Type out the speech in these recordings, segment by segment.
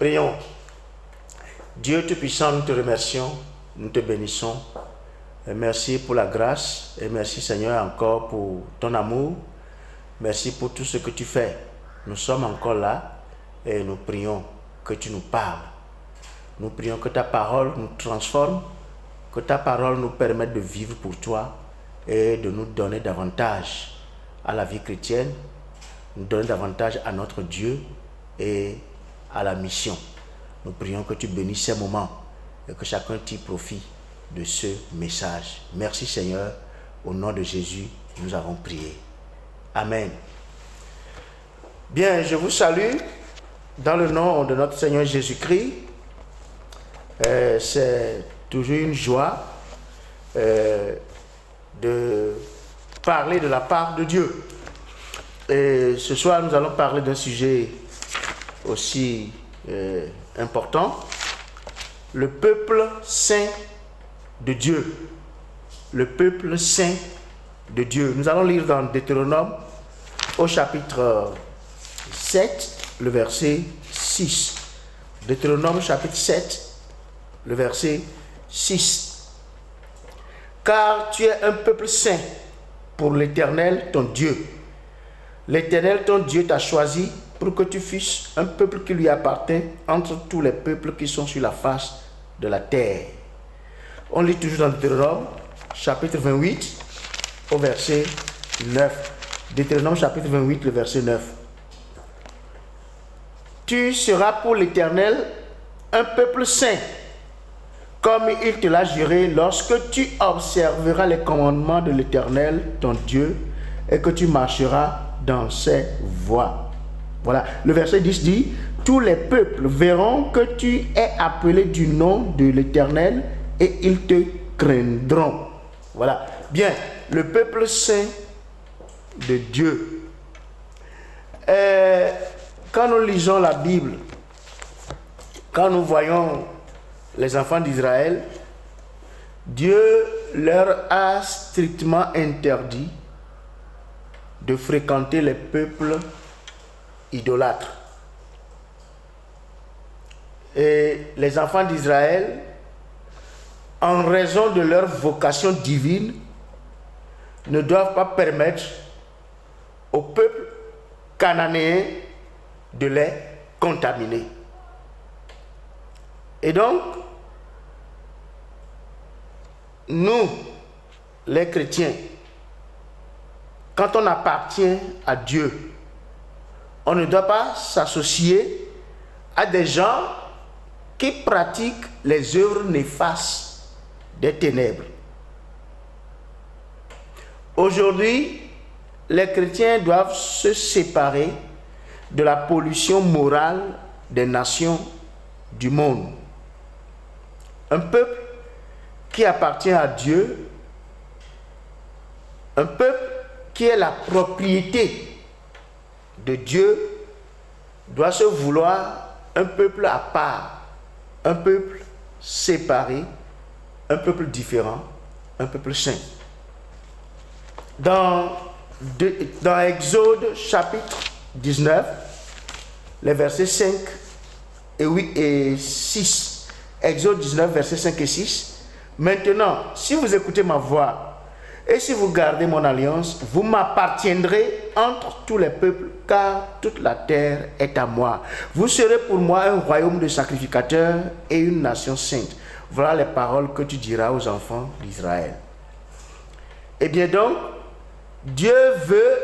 Prions. Dieu Tout-Puissant, nous te remercions, nous te bénissons. Et merci pour la grâce et merci Seigneur encore pour ton amour. Merci pour tout ce que tu fais. Nous sommes encore là et nous prions que tu nous parles. Nous prions que ta parole nous transforme, que ta parole nous permette de vivre pour toi et de nous donner davantage à la vie chrétienne, nous donner davantage à notre Dieu et à la mission. Nous prions que tu bénisses ces moments et que chacun tire profit de ce message. Merci Seigneur, au nom de Jésus, nous avons prié. Amen. Bien, je vous salue dans le nom de notre Seigneur Jésus-Christ. C'est toujours une joie de parler de la part de Dieu. Et ce soir, nous allons parler d'un sujet aussi important, le peuple saint de Dieu. Le peuple saint de Dieu. Nous allons lire dans Deutéronome au chapitre 7, le verset 6. Deutéronome chapitre 7, le verset 6. Car tu es un peuple saint pour l'Éternel ton Dieu. L'Éternel ton Dieu t'a choisi pour que tu fusses un peuple qui lui appartient entre tous les peuples qui sont sur la face de la terre. On lit toujours dans Deutéronome, chapitre 28, au verset 9. Deutéronome, chapitre 28, le verset 9. Tu seras pour l'Éternel un peuple saint, comme il te l'a juré lorsque tu observeras les commandements de l'Éternel, ton Dieu, et que tu marcheras dans ses voies. Voilà, le verset 10 dit, tous les peuples verront que tu es appelé du nom de l'Éternel et ils te craindront. Voilà, bien, le peuple saint de Dieu. Quand nous lisons la Bible, quand nous voyons les enfants d'Israël, Dieu leur a strictement interdit de fréquenter les peuples idolâtres. Et les enfants d'Israël, en raison de leur vocation divine, ne doivent pas permettre au peuple cananéen de les contaminer. Et donc, nous, les chrétiens, quand on appartient à Dieu, on ne doit pas s'associer à des gens qui pratiquent les œuvres néfastes des ténèbres. Aujourd'hui, les chrétiens doivent se séparer de la pollution morale des nations du monde. Un peuple qui appartient à Dieu, un peuple qui est la propriété de Dieu, doit se vouloir un peuple à part, un peuple séparé, un peuple différent, un peuple saint. Dans Exode chapitre 19, les versets 5 et 6. Exode 19, versets 5 et 6. Maintenant, si vous écoutez ma voix et si vous gardez mon alliance, vous m'appartiendrez entre tous les peuples, car toute la terre est à moi. Vous serez pour moi un royaume de sacrificateurs et une nation sainte. Voilà les paroles que tu diras aux enfants d'Israël. Eh bien donc, Dieu veut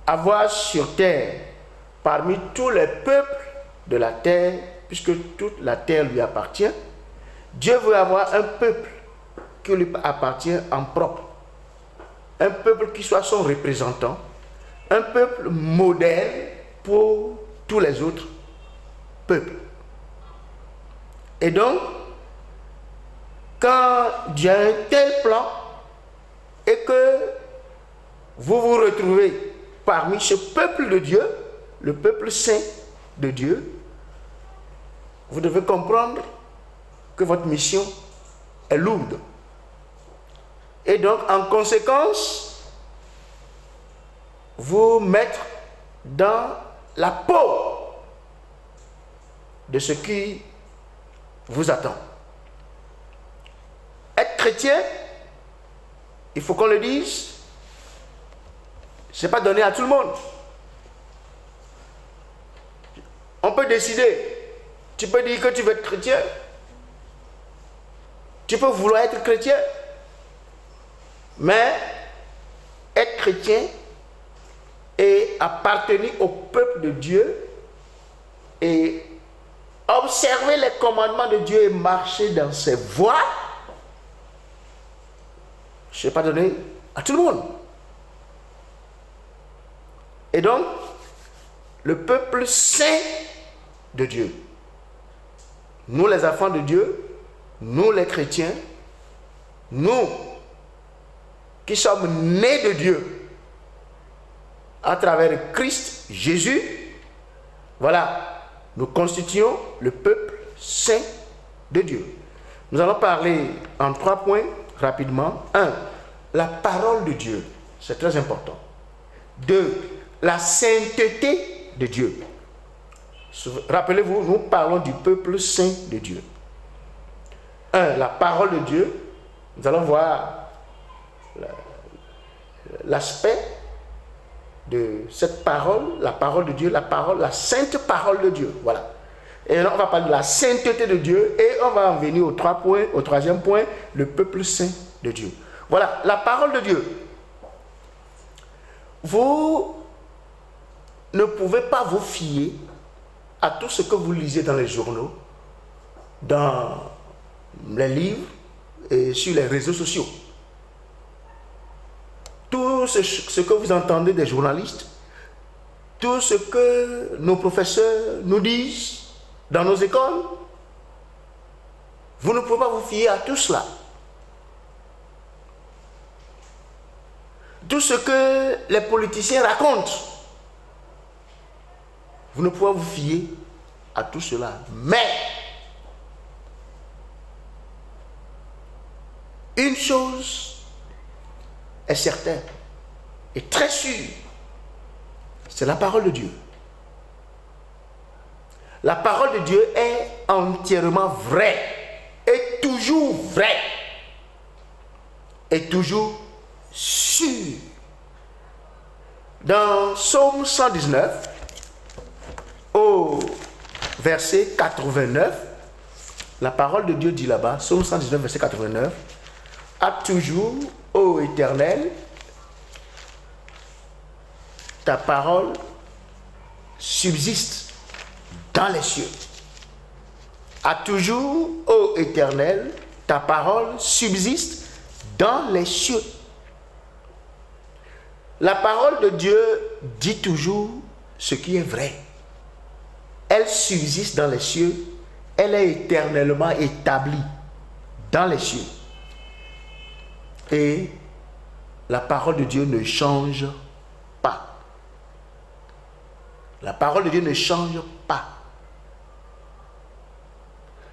avoir sur terre, parmi tous les peuples de la terre, puisque toute la terre lui appartient, Dieu veut avoir un peuple qui lui appartient en propre. Un peuple qui soit son représentant, un peuple modèle pour tous les autres peuples. Et donc, quand Dieu a un tel plan et que vous vous retrouvez parmi ce peuple de Dieu, le peuple saint de Dieu, vous devez comprendre que votre mission est lourde. Et donc, en conséquence, vous mettre dans la peau de ce qui vous attend. Être chrétien, il faut qu'on le dise, ce n'est pas donné à tout le monde. On peut décider. Tu peux dire que tu veux être chrétien. Tu peux vouloir être chrétien. Mais être chrétien et appartenir au peuple de Dieu et observer les commandements de Dieu et marcher dans ses voies, ce n'est pas donné à tout le monde. Et donc, le peuple saint de Dieu, nous les enfants de Dieu, nous les chrétiens, nous qui sommes nés de Dieu à travers Christ Jésus, voilà, nous constituons le peuple saint de Dieu. Nous allons parler en 3 points rapidement. 1. La parole de Dieu, c'est très important. 2. La sainteté de Dieu. Rappelez-vous, nous parlons du peuple saint de Dieu. 1. La parole de Dieu. Nous allons voir l'aspect de cette parole, la parole de Dieu, la sainte parole de Dieu. Voilà. Et là, on va parler de la sainteté de Dieu et on va en venir au 3e point, le peuple saint de Dieu. Voilà, la parole de Dieu. Vous ne pouvez pas vous fier à tout ce que vous lisez dans les journaux, dans les livres et sur les réseaux sociaux. Tout ce que vous entendez des journalistes, tout ce que nos professeurs nous disent dans nos écoles, vous ne pouvez pas vous fier à tout cela. Tout ce que les politiciens racontent, vous ne pouvez vous fier à tout cela. Mais, une chose est certaine et très sûre, c'est la parole de Dieu. La parole de Dieu est entièrement vraie et toujours vraie et toujours sûre. Dans Psaume 119, au verset 89, la parole de Dieu dit là-bas, Psaume 119, verset 89, « À toujours, ô Éternel, ta parole subsiste dans les cieux. » À toujours, ô Éternel, ta parole subsiste dans les cieux. La parole de Dieu dit toujours ce qui est vrai. Elle subsiste dans les cieux. Elle est éternellement établie dans les cieux. Et la parole de Dieu ne change pas. La parole de Dieu ne change pas.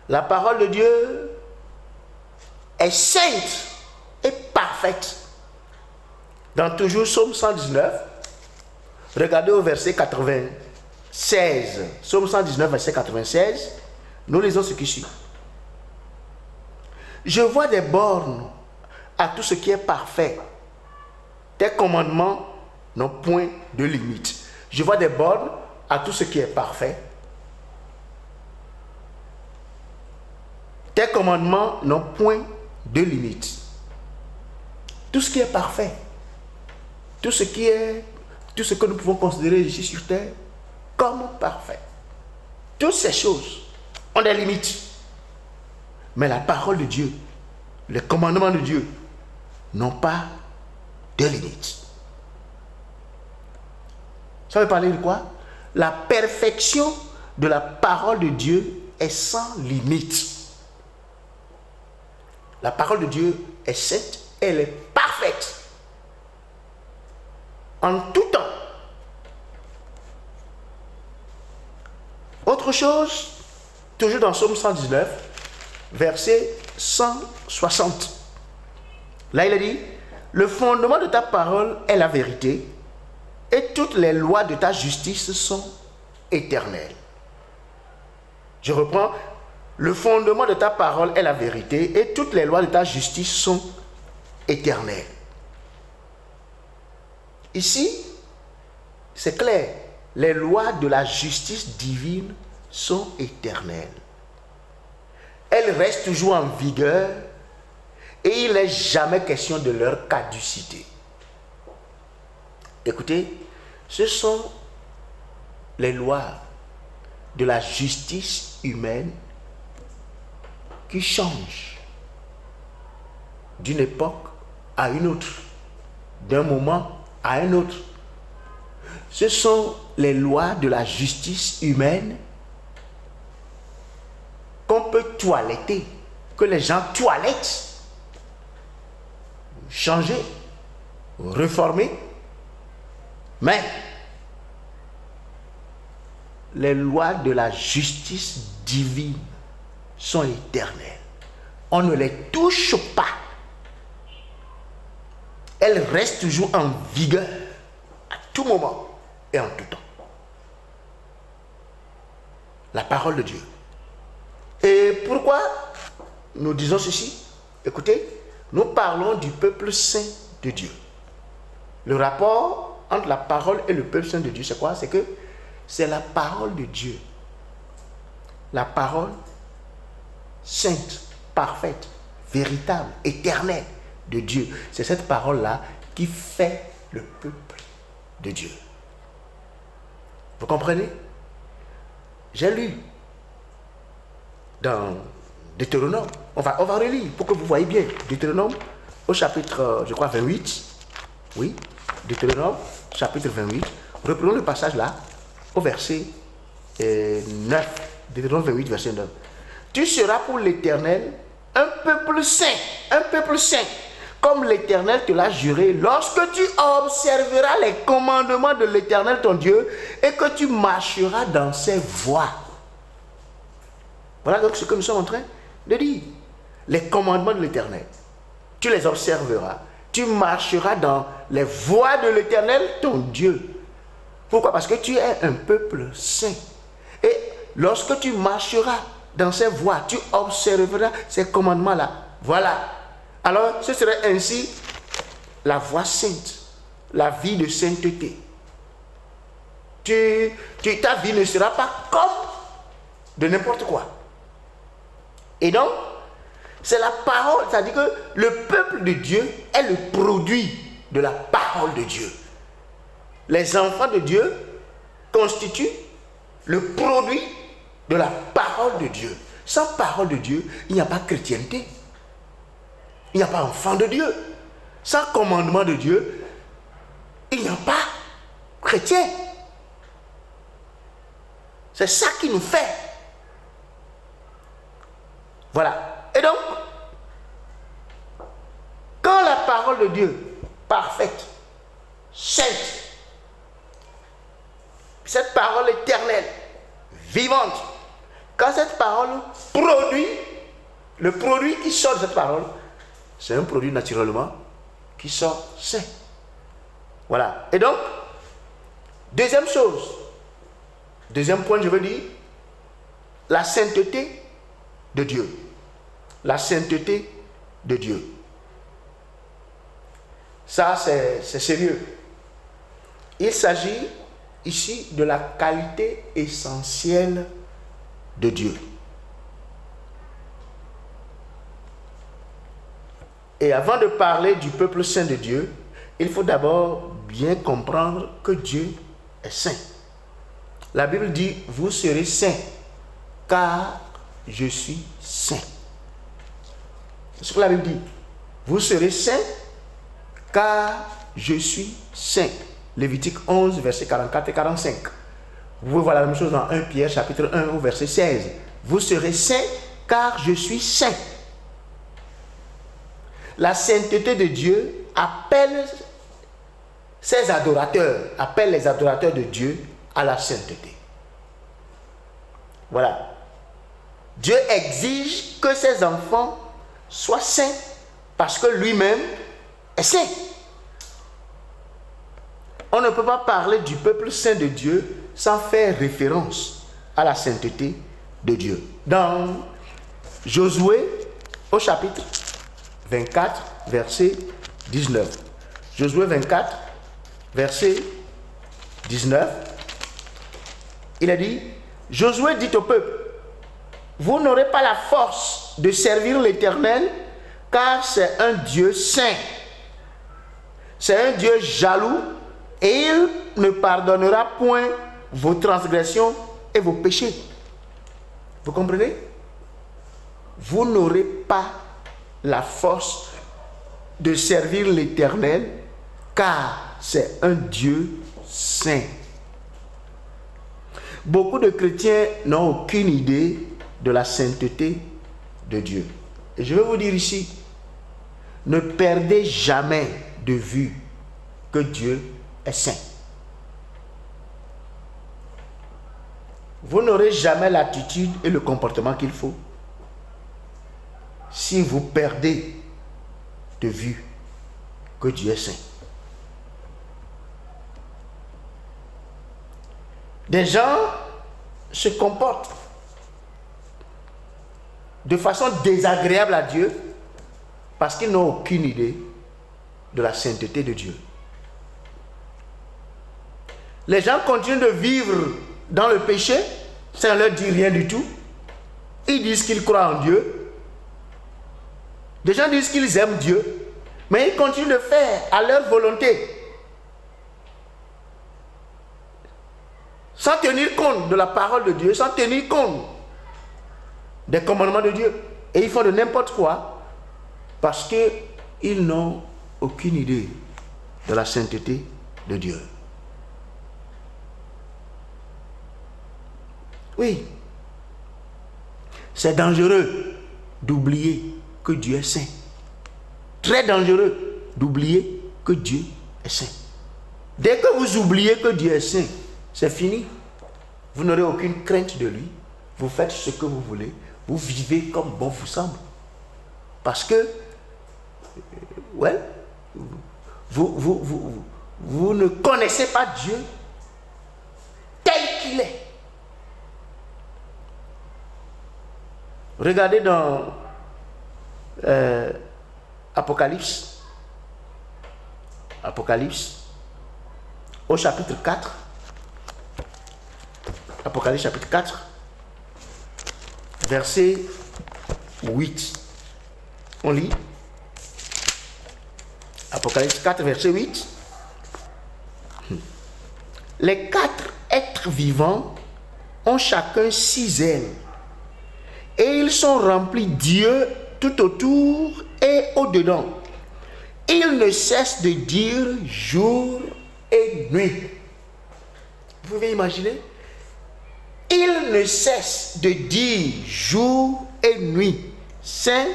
La parole de Dieu est sainte et parfaite. Dans toujours Psaume 119, regardez au verset 96. Psaume 119, verset 96, nous lisons ce qui suit. Je vois des bornes à tout ce qui est parfait. Tes commandements n'ont point de limite. Je vois des bornes à tout ce qui est parfait. Tes commandements n'ont point de limite. Tout ce qui est parfait, tout ce que nous pouvons considérer ici sur terre comme parfait. Toutes ces choses ont des limites. Mais la parole de Dieu, les commandements de Dieu n'ont pas de limites. Ça veut parler de quoi? La perfection de la parole de Dieu est sans limite. La parole de Dieu est sainte, elle est parfaite. En tout temps. Autre chose, toujours dans Psaume 119, verset 160. Là, il a dit, le fondement de ta parole est la vérité, et toutes les lois de ta justice sont éternelles. Je reprends. Le fondement de ta parole est la vérité et toutes les lois de ta justice sont éternelles. Ici, c'est clair. Les lois de la justice divine sont éternelles. Elles restent toujours en vigueur et il n'est jamais question de leur caducité. Écoutez, ce sont les lois de la justice humaine qui changent d'une époque à une autre, d'un moment à un autre. Ce sont les lois de la justice humaine qu'on peut toiletter, que les gens toilettent, changer, réformer, mais les lois de la justice divine sont éternelles. On ne les touche pas. Elles restent toujours en vigueur à tout moment et en tout temps. La parole de Dieu. Et pourquoi nous disons ceci? Écoutez, nous parlons du peuple saint de Dieu. Le rapport entre la parole et le peuple saint de Dieu, c'est quoi? C'est que c'est la parole de Dieu. La parole sainte, parfaite, véritable, éternelle de Dieu. C'est cette parole-là qui fait le peuple de Dieu. Vous comprenez? J'ai lu dans Deutéronome. On va relire pour que vous voyez bien. Deutéronome au chapitre, je crois, 28. Oui, Deutéronome, chapitre 28. Reprenons le passage là, au verset 9. Deutéronome 28, verset 9. Tu seras pour l'Éternel un peuple saint, comme l'Éternel te l'a juré, lorsque tu observeras les commandements de l'Éternel ton Dieu et que tu marcheras dans ses voies. Voilà donc ce que nous sommes en train de dire. Les commandements de l'Éternel, tu les observeras, tu marcheras dans les voies de l'Éternel ton Dieu. Pourquoi? Parce que tu es un peuple saint. Et lorsque tu marcheras dans ses voies, tu observeras ces commandements-là. Voilà. Alors, ce serait ainsi la voie sainte, la vie de sainteté. Ta vie ne sera pas comme de n'importe quoi. Et donc, c'est la parole, c'est-à-dire que le peuple de Dieu est le produit de la parole de Dieu. Les enfants de Dieu constituent le produit de la parole de Dieu. Sans parole de Dieu, il n'y a pas de chrétienté. Il n'y a pas enfant de Dieu. Sans commandement de Dieu, il n'y a pas chrétien. C'est ça qui nous fait. Voilà. Et donc, quand la parole de Dieu, parfaite, sainte, cette parole éternelle, vivante, quand cette parole produit, le produit qui sort de cette parole, c'est un produit naturellement qui sort sain. Voilà. Et donc, deuxième chose, deuxième point, je veux dire, la sainteté de Dieu. La sainteté de Dieu. Ça, c'est sérieux. Il s'agit ici de la qualité essentielle de Dieu. Et avant de parler du peuple saint de Dieu, il faut d'abord bien comprendre que Dieu est saint. La Bible dit, vous serez saints, car je suis saint. C'est ce que la Bible dit. Vous serez saints, car je suis saint. Lévitique 11, versets 44 et 45. Vous pouvez voir la même chose dans 1 Pierre, chapitre 1, au verset 16. Vous serez saints, car je suis saint. La sainteté de Dieu appelle ses adorateurs, appelle les adorateurs de Dieu à la sainteté. Voilà. Dieu exige que ses enfants soient saints parce que lui-même est saint. On ne peut pas parler du peuple saint de Dieu sans faire référence à la sainteté de Dieu. Dans Josué, au chapitre 24, verset 19. Josué 24, verset 19. Il a dit, Josué dit au peuple, vous n'aurez pas la force de servir l'Éternel, car c'est un Dieu saint. C'est un Dieu jaloux, et il ne pardonnera point vos transgressions et vos péchés. Vous comprenez? Vous n'aurez pas la force de servir l'Éternel, car c'est un Dieu saint. Beaucoup de chrétiens n'ont aucune idée de la sainteté de Dieu. Et je vais vous dire ici, ne perdez jamais de vue que Dieu est saint. Vous n'aurez jamais l'attitude et le comportement qu'il faut si vous perdez de vue que Dieu est saint. Des gens se comportent de façon désagréable à Dieu parce qu'ils n'ont aucune idée de la sainteté de Dieu. Les gens continuent de vivre dans le péché, ça ne leur dit rien du tout. Ils disent qu'ils croient en Dieu. Des gens disent qu'ils aiment Dieu, mais ils continuent de faire à leur volonté, sans tenir compte de la parole de Dieu, sans tenir compte des commandements de Dieu. Et ils font de n'importe quoi parce qu'ils n'ont aucune idée de la sainteté de Dieu. Oui, c'est dangereux d'oublier que Dieu est saint. Très dangereux d'oublier que Dieu est saint. Dès que vous oubliez que Dieu est saint, c'est fini. Vous n'aurez aucune crainte de lui. Vous faites ce que vous voulez. Vous vivez comme bon vous semble. Parce que, ouais, vous ne connaissez pas Dieu tel qu'il est. Regardez dans Apocalypse, au chapitre 4. Apocalypse chapitre 4, verset 8. On lit. Apocalypse 4, verset 8. Les 4 êtres vivants ont chacun 6 ailes. Et ils sont remplis d'yeux tout autour et au-dedans. Ils ne cessent de dire jour et nuit. Vous pouvez imaginer? Ils ne cessent de dire jour et nuit. Saint,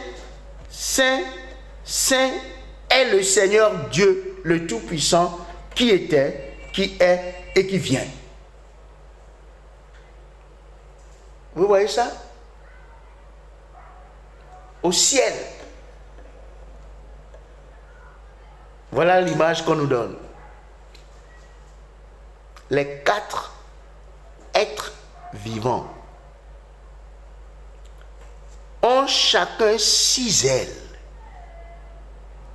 Saint, Saint est le Seigneur Dieu, le Tout-Puissant, qui était, qui est et qui vient. Vous voyez ça? Au ciel. Voilà l'image qu'on nous donne. Les 4 êtres vivants ont chacun 6 ailes.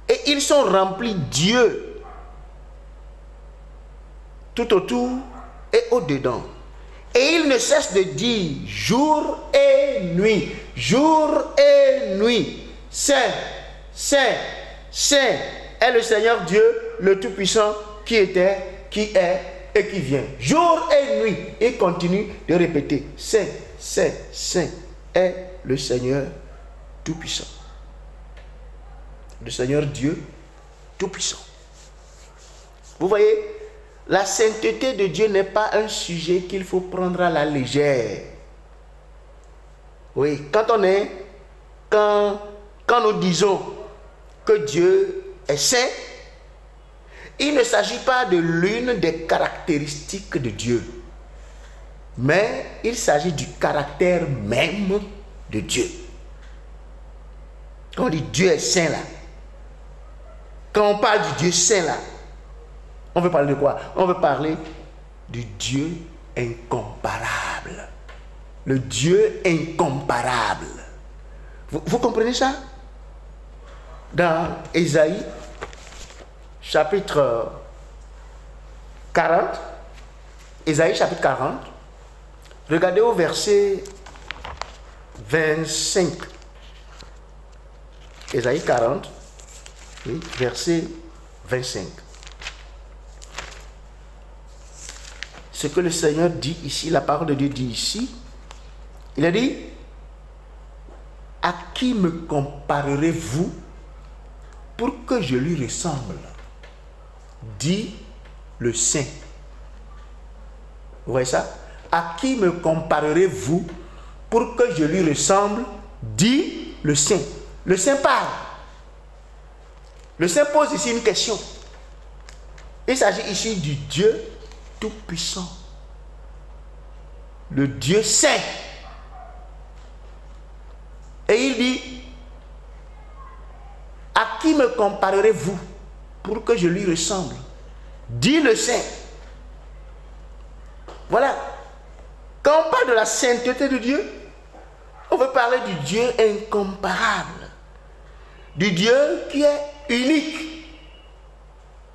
Et ils sont remplis d'yeux tout autour et au-dedans. Et ils ne cessent de dire jour et nuit, jour et nuit. Saint, Saint, Saint est le Seigneur Dieu, le Tout-Puissant, qui était, qui est et qui vient. Jour et nuit. Et continue de répéter. Saint, Saint, Saint est le Seigneur Tout-Puissant. Le Seigneur Dieu Tout-Puissant. Vous voyez, la sainteté de Dieu n'est pas un sujet qu'il faut prendre à la légère. Oui, quand nous disons que Dieu est saint, il ne s'agit pas de l'une des caractéristiques de Dieu, mais il s'agit du caractère même de Dieu. Quand on dit Dieu est saint là, quand on parle du Dieu saint là, on veut parler de quoi? On veut parler du Dieu incomparable, le Dieu incomparable. Vous comprenez ça? Dans Ésaïe, chapitre 40, Ésaïe chapitre 40, regardez au verset 25. Ésaïe 40, oui, verset 25. Ce que le Seigneur dit ici, la parole de Dieu dit ici, il a dit, à qui me comparerez-vous pour que je lui ressemble? Dit le Saint. Vous voyez ça? À qui me comparerez-vous pour que je lui ressemble? Dit le Saint. Le Saint parle. Le Saint pose ici une question. Il s'agit ici du Dieu Tout-Puissant. Le Dieu Saint. Et il dit, à qui me comparerez-vous pour que je lui ressemble? Dit le Saint. Voilà. Quand on parle de la sainteté de Dieu, on veut parler du Dieu incomparable. Du Dieu qui est unique,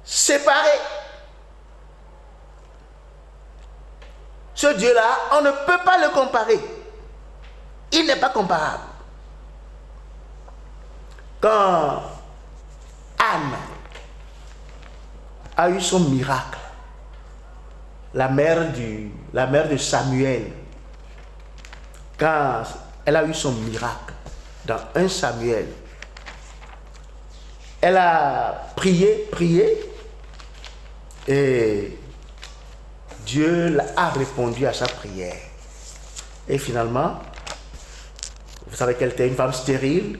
séparé. Ce Dieu-là, on ne peut pas le comparer. Il n'est pas comparable. Quand Anne a eu son miracle, la mère de Samuel, quand elle a eu son miracle dans 1 Samuel, elle a prié, et Dieu a répondu à sa prière. Et finalement, vous savez qu'elle était une femme stérile,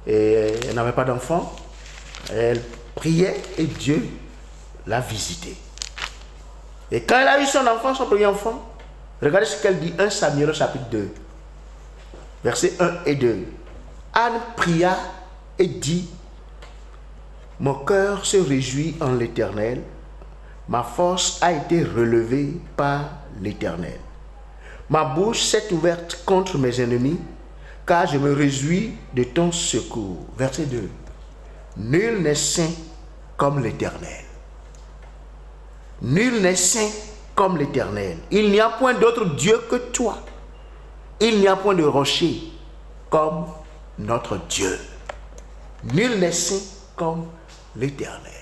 et elle n'avait pas d'enfant. Elle priait et Dieu l'a visitée. Et quand elle a eu son enfant, son premier enfant, regardez ce qu'elle dit, 1 Samuel chapitre 2, versets 1 et 2. Anne pria et dit, mon cœur se réjouit en l'Éternel, ma force a été relevée par l'Éternel. Ma bouche s'est ouverte contre mes ennemis, car je me réjouis de ton secours. Verset 2. Nul n'est saint comme l'Éternel. Nul n'est saint comme l'Éternel. Il n'y a point d'autre Dieu que toi. Il n'y a point de rocher comme notre Dieu. Nul n'est saint comme l'Éternel.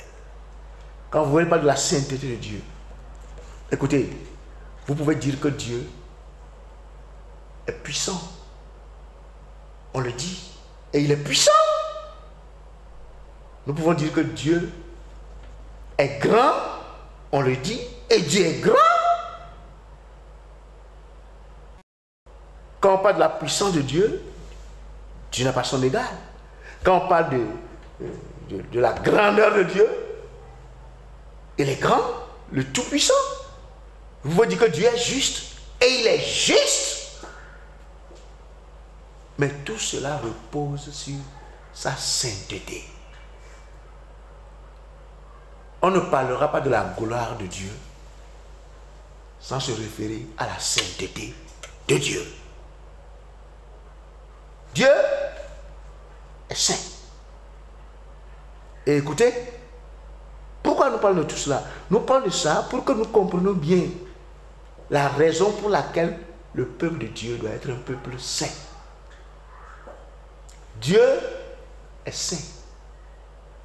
Quand vous voyez pas de la sainteté de Dieu, écoutez, vous pouvez dire que Dieu est puissant. On le dit. Et il est puissant. Nous pouvons dire que Dieu est grand. On le dit. Et Dieu est grand. Quand on parle de la puissance de Dieu, Dieu n'a pas son égal. Quand on parle de la grandeur de Dieu, il est grand, le Tout-Puissant. Vous pouvez dire que Dieu est juste. Et il est juste. Mais tout cela repose sur sa sainteté. On ne parlera pas de la gloire de Dieu sans se référer à la sainteté de Dieu. Dieu est saint. Et écoutez, pourquoi nous parlons de tout cela? Nous parlons de ça pour que nous comprenions bien la raison pour laquelle le peuple de Dieu doit être un peuple saint. Dieu est saint.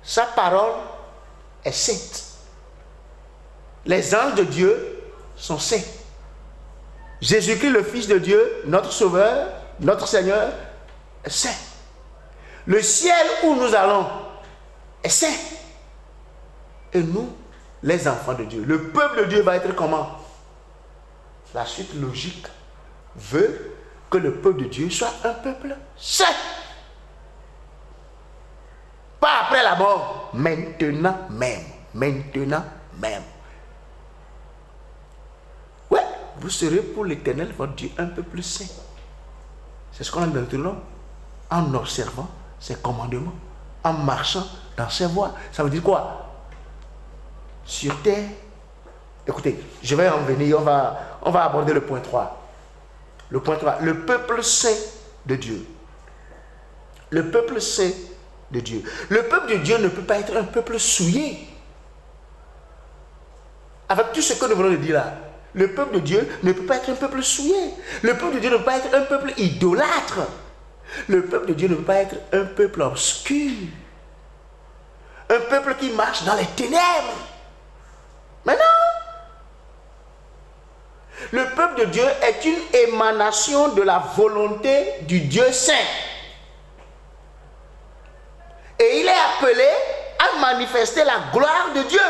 Sa parole est sainte. Les anges de Dieu sont saints. Jésus-Christ, le Fils de Dieu, notre Sauveur, notre Seigneur, est saint. Le ciel où nous allons est saint. Et nous, les enfants de Dieu, le peuple de Dieu va être comment? La suite logique veut que le peuple de Dieu soit un peuple saint. Pas après la mort, maintenant même. Maintenant même. Ouais, vous serez pour l'Éternel, votre Dieu, un peuple saint. C'est ce qu'on a dit dans Deutéronome. En observant ses commandements, en marchant dans ses voies. Ça veut dire quoi? Sur terre. Écoutez, je vais en venir, on va aborder le point 3. Le point 3, le peuple saint de Dieu. Le peuple saint de Dieu. Le peuple de Dieu ne peut pas être un peuple souillé. Avec tout ce que nous venons de dire là, le peuple de Dieu ne peut pas être un peuple souillé. Le peuple de Dieu ne peut pas être un peuple idolâtre. Le peuple de Dieu ne peut pas être un peuple obscur. Un peuple qui marche dans les ténèbres. Mais non. Le peuple de Dieu est une émanation de la volonté du Dieu saint. Et il est appelé à manifester la gloire de Dieu.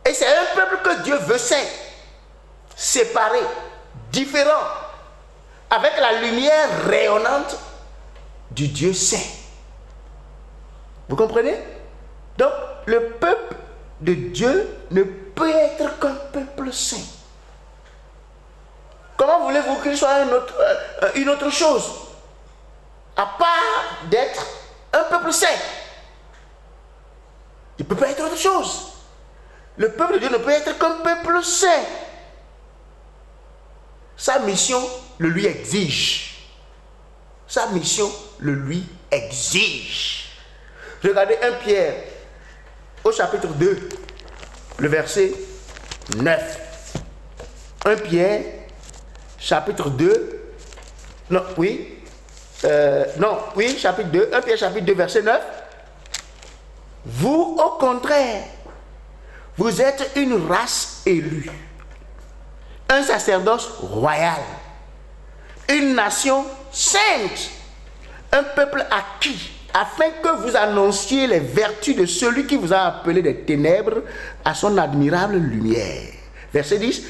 Et c'est un peuple que Dieu veut saint, séparé, différent, avec la lumière rayonnante du Dieu saint. Vous comprenez? Donc, le peuple de Dieu ne peut être qu'un peuple saint. Comment voulez-vous qu'il soit une autre chose, à part d'être un peuple saint? Il ne peut pas être autre chose. Le peuple de Dieu ne peut être qu'un peuple saint. Sa mission le lui exige. Sa mission le lui exige. Regardez 1 Pierre au chapitre 2, le verset 9. 1 Pierre, chapitre 2. Non, oui. Chapitre 2. 1 Pierre, chapitre 2, verset 9. Vous, au contraire, vous êtes une race élue, un sacerdoce royal, une nation sainte, un peuple acquis, afin que vous annonciez les vertus de celui qui vous a appelé des ténèbres à son admirable lumière. Verset 10.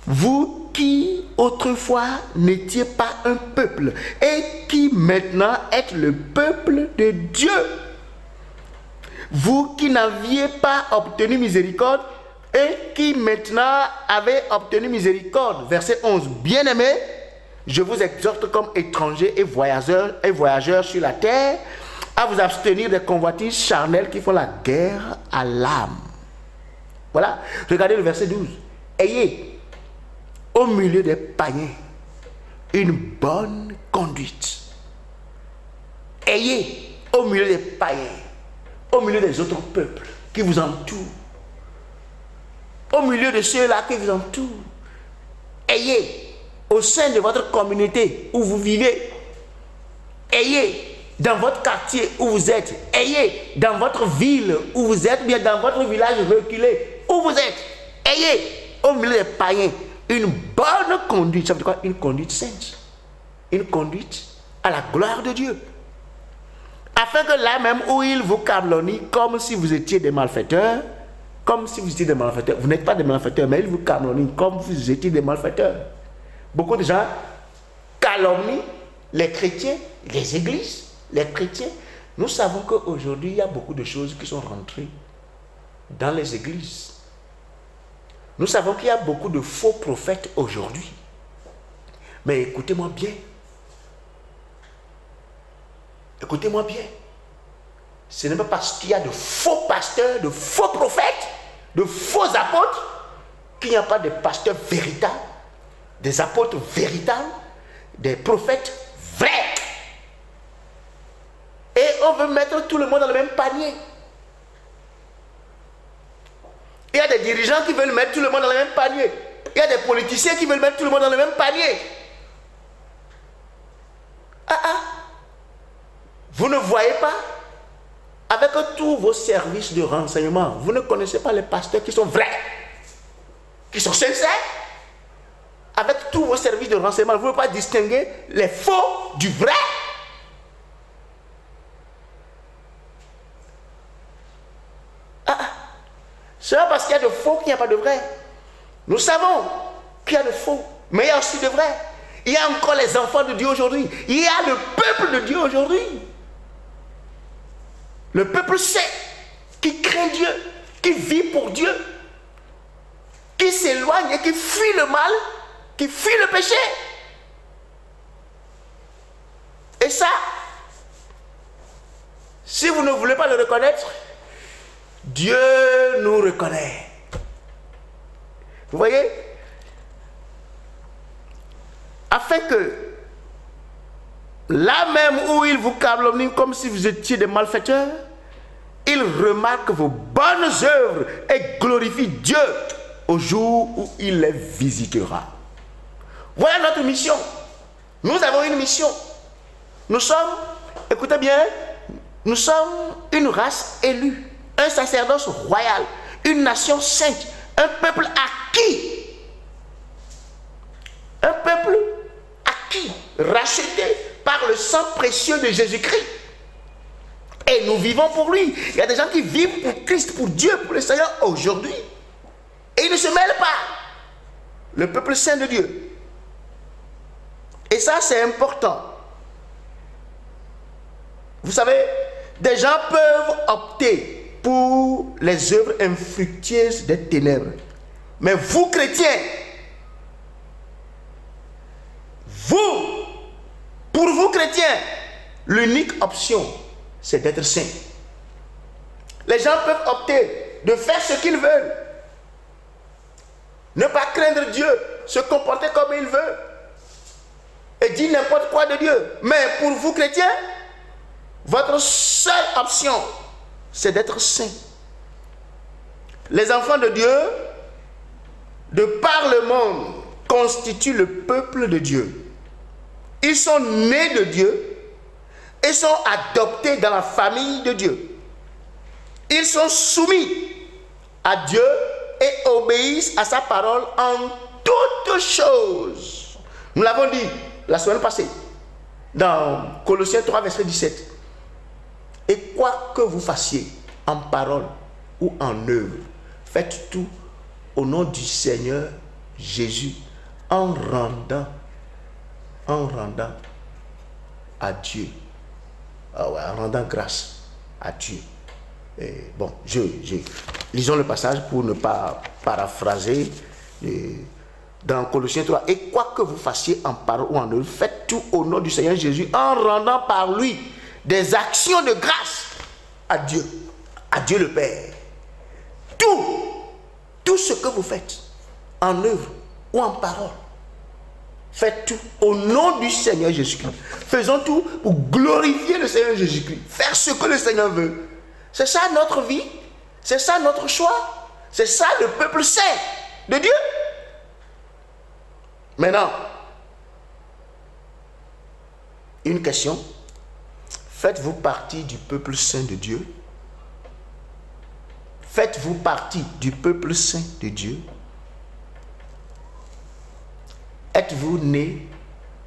Vous qui autrefois n'étiez pas un peuple et qui maintenant êtes le peuple de Dieu. Vous qui n'aviez pas obtenu miséricorde et qui maintenant avez obtenu miséricorde. Verset 11. Bien-aimés, je vous exhorte comme étrangers et voyageurs sur la terre à vous abstenir des convoitises charnelles qui font la guerre à l'âme. Voilà. Regardez le verset 12. Ayez au milieu des païens une bonne conduite. Ayez au milieu des païens, au milieu des autres peuples qui vous entourent, au milieu de ceux-là qui vous entourent, ayez au sein de votre communauté où vous vivez, ayez dans votre quartier où vous êtes, ayez dans votre ville où vous êtes, bien dans votre village reculé où vous êtes, ayez au milieu des païens une bonne conduite. Ça veut dire quoi? Une conduite sainte, une conduite à la gloire de Dieu. Afin que là même où il vous calomnie comme si vous étiez des malfaiteurs, vous n'êtes pas des malfaiteurs, mais il vous calomnie comme si vous étiez des malfaiteurs. Beaucoup de gens calomnient les chrétiens, les églises, les chrétiens. Nous savons qu'aujourd'hui, il y a beaucoup de choses qui sont rentrées dans les églises. Nous savons qu'il y a beaucoup de faux prophètes aujourd'hui. Mais écoutez-moi bien. Écoutez-moi bien. Ce n'est pas parce qu'il y a de faux pasteurs, de faux prophètes, de faux apôtres, qu'il n'y a pas de pasteurs véritables, des apôtres véritables, des prophètes vrais. Et on veut mettre tout le monde dans le même panier. Il y a des dirigeants qui veulent mettre tout le monde dans le même panier. Il y a des politiciens qui veulent mettre tout le monde dans le même panier. Vous ne voyez pas, avec tous vos services de renseignement, vous ne connaissez pas les pasteurs qui sont vrais, qui sont sincères. Avec tous vos services de renseignement, vous ne pouvez pas distinguer les faux du vrai. Ce n'est pas parce qu'il y a de faux qu'il n'y a pas de vrai. Nous savons qu'il y a de faux, mais il y a aussi de vrai. Il y a encore les enfants de Dieu aujourd'hui. Il y a le peuple de Dieu aujourd'hui. Le peuple saint, qui craint Dieu, qui vit pour Dieu, qui s'éloigne et qui fuit le mal, qui fuit le péché. Et ça, si vous ne voulez pas le reconnaître, Dieu nous reconnaît. Vous voyez, afin que là même où ils vous calomnient comme si vous étiez des malfaiteurs, ils remarquent vos bonnes œuvres et glorifient Dieu au jour où il les visitera. Voilà notre mission. Nous avons une mission. Nous sommes, écoutez bien, nous sommes une race élue, un sacerdoce royal, une nation sainte, un peuple acquis. Un peuple acquis, racheté par le sang précieux de Jésus-Christ. Et nous vivons pour lui. Il y a des gens qui vivent pour Christ, pour Dieu, pour le Seigneur aujourd'hui. Et ils ne se mêlent pas. Le peuple saint de Dieu. Et ça, c'est important. Vous savez, des gens peuvent opter pour les œuvres infructueuses des ténèbres. Mais vous, chrétiens, pour vous, chrétiens, l'unique option, c'est d'être saint. Les gens peuvent opter de faire ce qu'ils veulent. Ne pas craindre Dieu, se comporter comme ils veulent. Et dire n'importe quoi de Dieu. Mais pour vous, chrétiens, votre seule option, c'est d'être saint. Les enfants de Dieu, de par le monde, constituent le peuple de Dieu. Ils sont nés de Dieu et sont adoptés dans la famille de Dieu. Ils sont soumis à Dieu et obéissent à sa parole en toutes choses. Nous l'avons dit la semaine passée dans Colossiens 3, verset 17. Et quoi que vous fassiez en parole ou en œuvre, faites tout au nom du Seigneur Jésus en rendant à Dieu, en rendant grâce à Dieu. Et bon, lisons le passage pour ne pas paraphraser. Dans Colossiens 3, et quoi que vous fassiez en parole ou en œuvre, faites tout au nom du Seigneur Jésus en rendant par lui des actions de grâce à Dieu le Père. Tout ce que vous faites en œuvre ou en parole, faites tout au nom du Seigneur Jésus-Christ. Faisons tout pour glorifier le Seigneur Jésus-Christ. Faire ce que le Seigneur veut. C'est ça notre vie. C'est ça notre choix. C'est ça le peuple saint de Dieu. Maintenant, une question. Faites-vous partie du peuple saint de Dieu? Faites-vous partie du peuple saint de Dieu? Êtes-vous né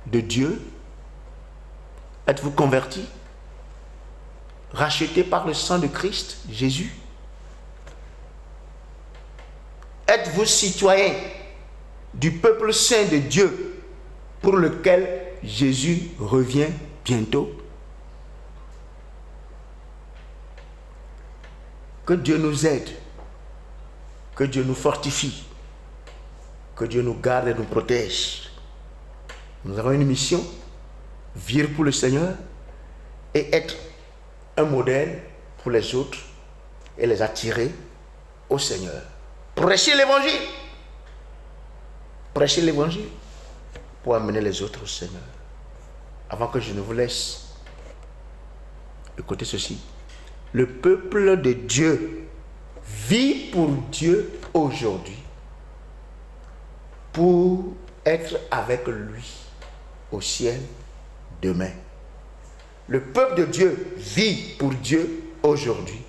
de Dieu? Êtes-vous converti? Racheté par le sang de Christ, Jésus? Êtes-vous citoyen du peuple saint de Dieu pour lequel Jésus revient bientôt? Que Dieu nous aide, que Dieu nous fortifie, que Dieu nous garde et nous protège. Nous avons une mission, vivre pour le Seigneur et être un modèle pour les autres et les attirer au Seigneur. Prêcher l'évangile. Prêcher l'évangile pour amener les autres au Seigneur. Avant que je ne vous laisse, écoutez ceci. Le peuple de Dieu vit pour Dieu aujourd'hui pour être avec lui au ciel demain. Le peuple de Dieu vit pour Dieu aujourd'hui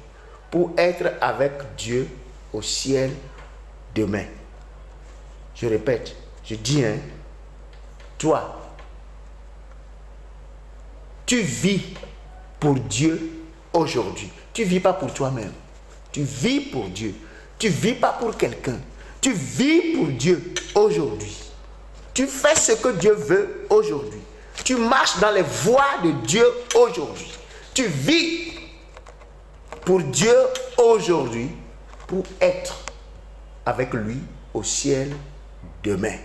pour être avec Dieu au ciel demain. Je répète, je dis, toi, tu vis pour Dieu aujourd'hui. Tu ne vis pas pour toi-même. Tu vis pour Dieu. Tu ne vis pas pour quelqu'un. Tu vis pour Dieu aujourd'hui. Tu fais ce que Dieu veut aujourd'hui. Tu marches dans les voies de Dieu aujourd'hui. Tu vis pour Dieu aujourd'hui pour être avec lui au ciel demain.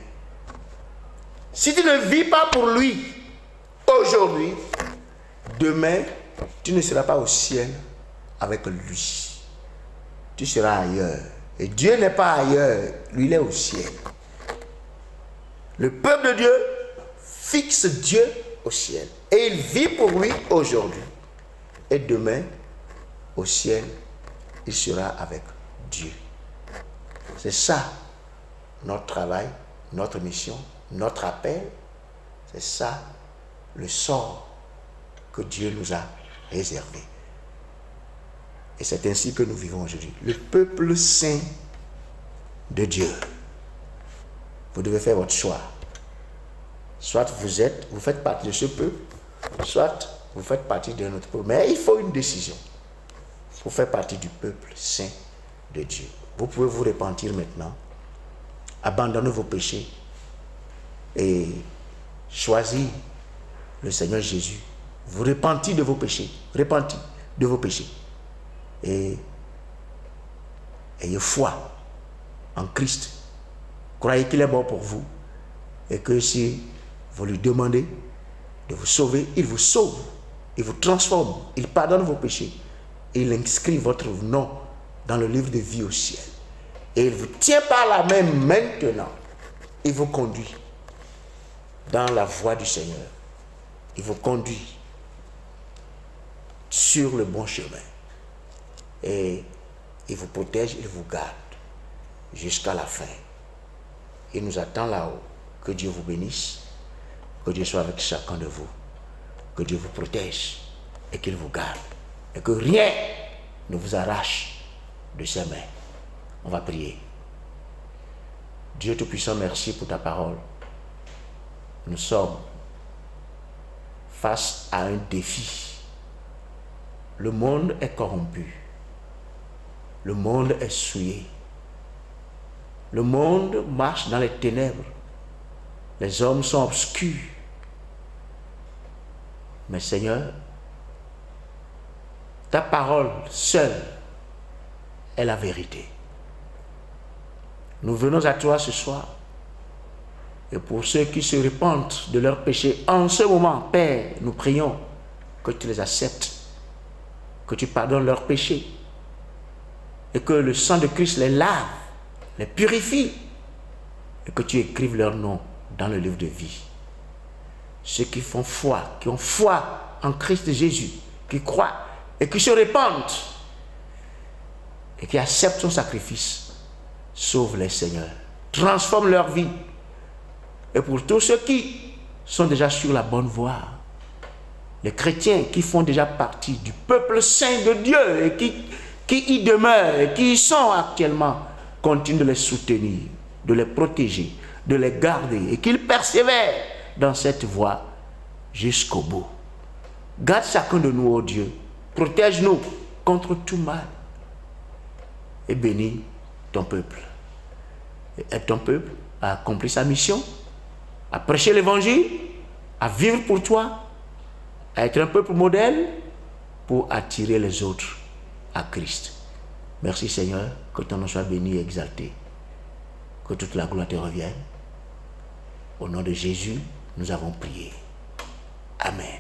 Si tu ne vis pas pour lui aujourd'hui, demain, tu ne seras pas au ciel avec lui. Tu seras ailleurs. Et Dieu n'est pas ailleurs, lui il est au ciel. Le peuple de Dieu fixe Dieu au ciel. Et il vit pour lui aujourd'hui. Et demain, au ciel, il sera avec Dieu. C'est ça, notre travail, notre mission, notre appel. C'est ça, le sort que Dieu nous a réservé. Et c'est ainsi que nous vivons aujourd'hui. Le peuple saint de Dieu. Vous devez faire votre choix. Soit vous faites partie de ce peuple, soit vous faites partie d'un autre peuple. Mais il faut une décision pour faire partie du peuple saint de Dieu. Vous pouvez vous repentir maintenant, abandonner vos péchés et choisir le Seigneur Jésus. Vous repentir de vos péchés, repentir de vos péchés et ayez foi en Christ. Croyez qu'il est mort pour vous et que si vous lui demandez de vous sauver, il vous sauve, il vous transforme, il pardonne vos péchés et il inscrit votre nom dans le livre de vie au ciel. Et il vous tient par la main maintenant. Il vous conduit dans la voie du Seigneur. Il vous conduit sur le bon chemin. Et il vous protège, il vous garde jusqu'à la fin. Il nous attend là-haut. Que Dieu vous bénisse. Que Dieu soit avec chacun de vous. Que Dieu vous protège et qu'il vous garde. Et que rien ne vous arrache de ses mains. On va prier. Dieu Tout-Puissant, merci pour ta parole. Nous sommes face à un défi. Le monde est corrompu. Le monde est souillé. Le monde marche dans les ténèbres. Les hommes sont obscurs. Mais Seigneur, ta parole seule est la vérité. Nous venons à toi ce soir. Et pour ceux qui se repentent de leurs péchés, en ce moment, Père, nous prions que tu les acceptes, que tu pardonnes leurs péchés, et que le sang de Christ les lave, les purifie, et que tu écrives leur nom dans le livre de vie. Ceux qui font foi, qui ont foi en Christ Jésus, qui croient et qui se répandent, et qui acceptent son sacrifice, sauve-les, Seigneur. Transforme leur vie. Et pour tous ceux qui sont déjà sur la bonne voie, les chrétiens qui font déjà partie du peuple saint de Dieu et qui y demeurent et qui y sont actuellement, continue de les soutenir, de les protéger, de les garder et qu'ils persévèrent dans cette voie jusqu'au bout. Garde chacun de nous, ô Dieu. Protège-nous contre tout mal. Et bénis ton peuple. Et aide ton peuple à accomplir sa mission, à prêcher l'évangile, à vivre pour toi, à être un peuple modèle pour attirer les autres à Christ. Merci Seigneur, que ton nom soit béni et exalté. Que toute la gloire te revienne. Au nom de Jésus, nous avons prié. Amen.